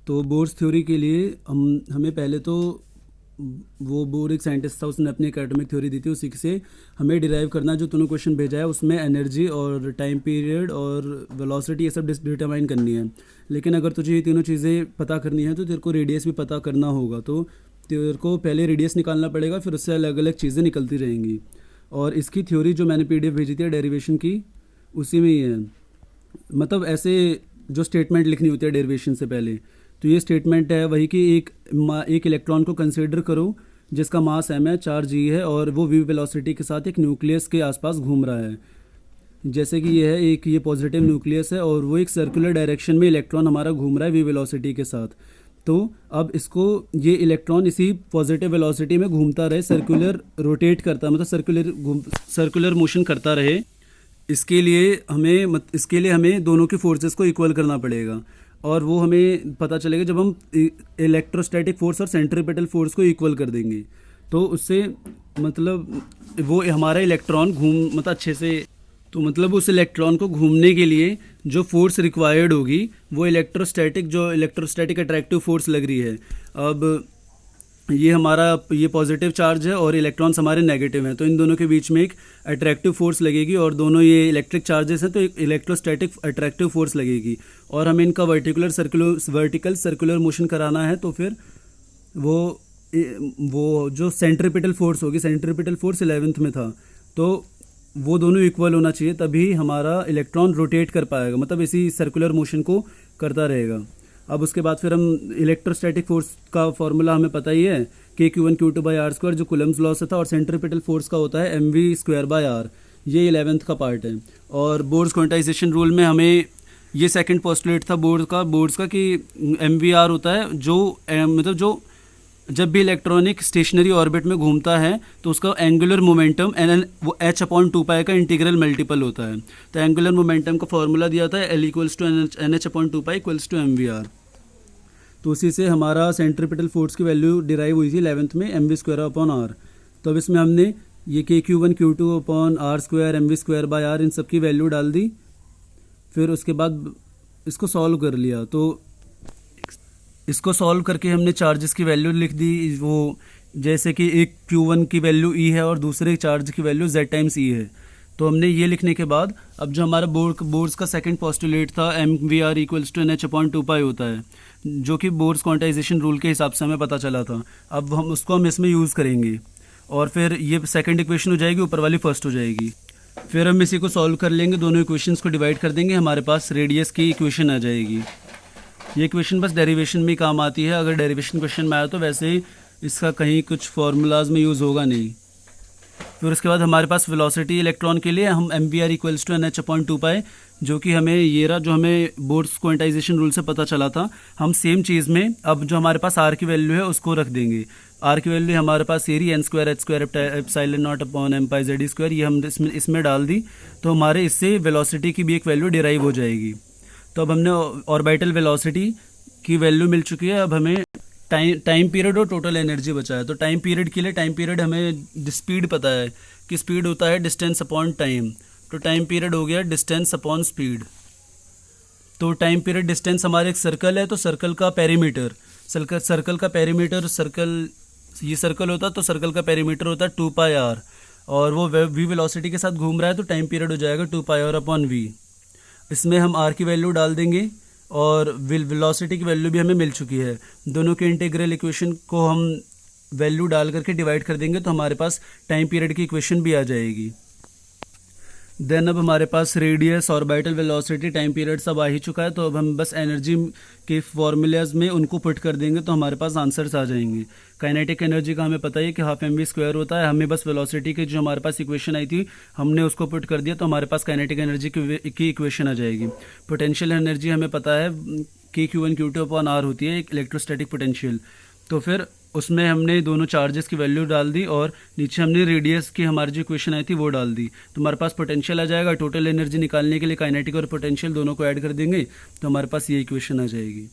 तो bourse theory के लिए हमें पहले तो वो बोर एक साइंटिस्ट था, उसने अपनी एटॉमिक थ्योरी दी थी, उसी से हमें डिराइव करना है। जो तूने क्वेश्चन भेजा है उसमें एनर्जी और टाइम पीरियड और वेलोसिटी ये सब डिटरमाइन करनी है। लेकिन अगर तुझे ये तीनों चीज़ें पता करनी है तो तेरे को रेडियस भी पता करना होगा। तो तेरे को पहले रेडियस निकालना पड़ेगा, फिर उससे अलग अलग चीज़ें निकलती रहेंगी। और इसकी थ्योरी जो मैंने पीडीएफ भेजी थी डेरिवेशन की, उसी में ही है। मतलब ऐसे जो स्टेटमेंट लिखनी होती है डेरिवेशन से पहले, तो ये स्टेटमेंट है वही कि एक इलेक्ट्रॉन को कंसिडर करो जिसका मास m है, चार्ज e है और वो v वेलोसिटी के साथ एक न्यूक्लियस के आसपास घूम रहा है। जैसे कि ये है एक ये पॉजिटिव न्यूक्लियस है और वो एक सर्कुलर डायरेक्शन में इलेक्ट्रॉन हमारा घूम रहा है v वेलोसिटी के साथ। तो अब इसको ये इलेक्ट्रॉन इसी पॉजिटिव वेलोसिटी में घूमता रहे, सर्कुलर रोटेट करता, मतलब सर्कुलर मोशन करता रहे। इसके लिए हमें दोनों की फोर्सेस को इक्वल करना पड़ेगा। और वो हमें पता चलेगा जब हम इलेक्ट्रोस्टैटिक फोर्स और सेंट्रीपिटल फोर्स को इक्वल कर देंगे। तो उससे मतलब वो हमारा इलेक्ट्रॉन अच्छे से, तो मतलब उस इलेक्ट्रॉन को घूमने के लिए जो फोर्स रिक्वायर्ड होगी वो इलेक्ट्रोस्टैटिक अट्रैक्टिव फोर्स लग रही है। अब ये पॉजिटिव चार्ज है और इलेक्ट्रॉन्स हमारे नेगेटिव हैं, तो इन दोनों के बीच में एक अट्रैक्टिव फोर्स लगेगी और दोनों ये इलेक्ट्रिक चार्जेस हैं तो एक इलेक्ट्रोस्टैटिक अट्रैक्टिव फोर्स लगेगी। और हमें इनका वर्टिकल सर्कुलर मोशन कराना है, तो फिर वो जो सेंट्रीपिटल फोर्स होगी, सेंट्रीपिटल फोर्स 11th में था, तो वो दोनों इक्वल होना चाहिए, तभी हमारा इलेक्ट्रॉन रोटेट कर पाएगा, मतलब इसी सर्कुलर मोशन को करता रहेगा। अब उसके बाद फिर हम इलेक्ट्रोस्टैटिक फोर्स का फॉर्मूला हमें पता ही है कि Q1 Q2 by r square, जो कूलम्स लॉ से था, और सेंट्रीपिटल फोर्स का होता है mv स्क्वायर बाय आर। ये 11th का पार्ट है। और बोर्स क्वांटाइजेशन रूल में हमें ये सेकंड पोस्टुलेट था बोर्ड्स का कि mvr होता है जो जब भी इलेक्ट्रॉनिक स्टेशनरी ऑर्बिट में घूमता है तो उसका एंगुलर मोमेंटम वो h/2π का इंटीग्रल मल्टीपल होता है। तो एंगुलर मोमेंटम का फॉर्मूला दिया था L = NH/2π = mvr। तो उसी से हमारा सेंट्रीपिटल फोर्स की वैल्यू डिराइव हुई थी 11th में mv²/r। तो अब इसमें हमने ये Q1 Q2/r², mv²/r इन सब की वैल्यू डाल दी। फिर उसके बाद इसको सॉल्व कर लिया, तो इसको सॉल्व करके हमने चार्जेस की वैल्यू लिख दी। वो जैसे कि एक Q1 की वैल्यू E है और दूसरे चार्ज की वैल्यू Z टाइम्स E है। तो हमने ये लिखने के बाद अब जो हमारा बोर्स का सेकंड पोस्टुलेट था mvr = NH/2π होता है, जो कि बोर्स क्वांटाइजेशन रूल के हिसाब से हमें पता चला था। अब हम इसमें यूज़ करेंगे और फिर ये सेकंड इक्वेशन हो जाएगी, ऊपर वाली फर्स्ट हो जाएगी। फिर हम इसी को सॉल्व कर लेंगे, दोनों इक्वेशंस को डिवाइड कर देंगे, हमारे पास रेडियस की इक्वेशन आ जाएगी। ये इक्वेशन बस डेरिवेशन में काम आती है। अगर डेरिवेशन क्वेश्चन में आया तो वैसे ही इसका कहीं कुछ फार्मूलाज में यूज़ होगा नहीं। फिर उसके बाद हमारे पास वेलोसिटी इलेक्ट्रॉन के लिए हम mvr = NH/2π, जो कि हमें बोर्स क्वांटाइजेशन रूल से पता चला था, हम सेम चीज़ में अब जो हमारे पास r की वैल्यू है उसको रख देंगे। r की वैल्यू हमारे पास ये n²h²ε0/mπz², ये हम इसमें डाल दी, तो हमारे इससे वेलोसिटी की भी एक वैल्यू डिराइव हो जाएगी। तो अब हमने ऑर्बिटल वेलोसिटी की वैल्यू मिल चुकी है। अब हमें टाइम पीरियड और टोटल एनर्जी बचा है। तो टाइम पीरियड के लिए हमें स्पीड पता है कि स्पीड होता है डिस्टेंस अपॉन टाइम। तो टाइम पीरियड हो गया डिस्टेंस अपॉन स्पीड। तो टाइम पीरियड डिस्टेंस हमारे एक सर्कल है, तो सर्कल का पेरीमीटर ये सर्कल होता है, तो सर्कल का पेरीमीटर होता है 2πr, और वो v वेलोसिटी के साथ घूम रहा है, तो टाइम पीरियड हो जाएगा 2πr/v। इसमें हम r की वैल्यू डाल देंगे और वेलोसिटी की वैल्यू भी हमें मिल चुकी है। दोनों के इंटीग्रल इक्वेशन को हम वैल्यू डाल करके डिवाइड कर देंगे, तो हमारे पास टाइम पीरियड की इक्वेशन भी आ जाएगी। देन अब हमारे पास radius, orbital velocity, time period सब आ ही चुका है। तो अब हम बस एनर्जी के फॉर्मूलाज में उनको पुट कर देंगे, तो हमारे पास आंसर्स आ जाएंगे। काइनेटिक एनर्जी का हमें पता ही है कि ½ mv² होता है। हमें बस वेलोसिटी की जो हमारे पास इक्वेशन आई थी हमने उसको पुट कर दिया, तो हमारे पास काइनेटिक एनर्जी की इक्वेशन आ जाएगी। पोटेंशियल एनर्जी हमें पता है कि Q1 Q2/r होती है, एक इलेक्ट्रोस्टैटिक पोटेंशियल। तो फिर उसमें हमने दोनों चार्जेस की वैल्यू डाल दी और नीचे हमने रेडियस की हमारी जो इक्वेशन आई थी वो डाल दी, तो हमारे पास पोटेंशियल आ जाएगा। टोटल एनर्जी निकालने के लिए काइनेटिक और पोटेंशियल दोनों को ऐड कर देंगे, तो हमारे पास ये इक्वेशन आ जाएगी।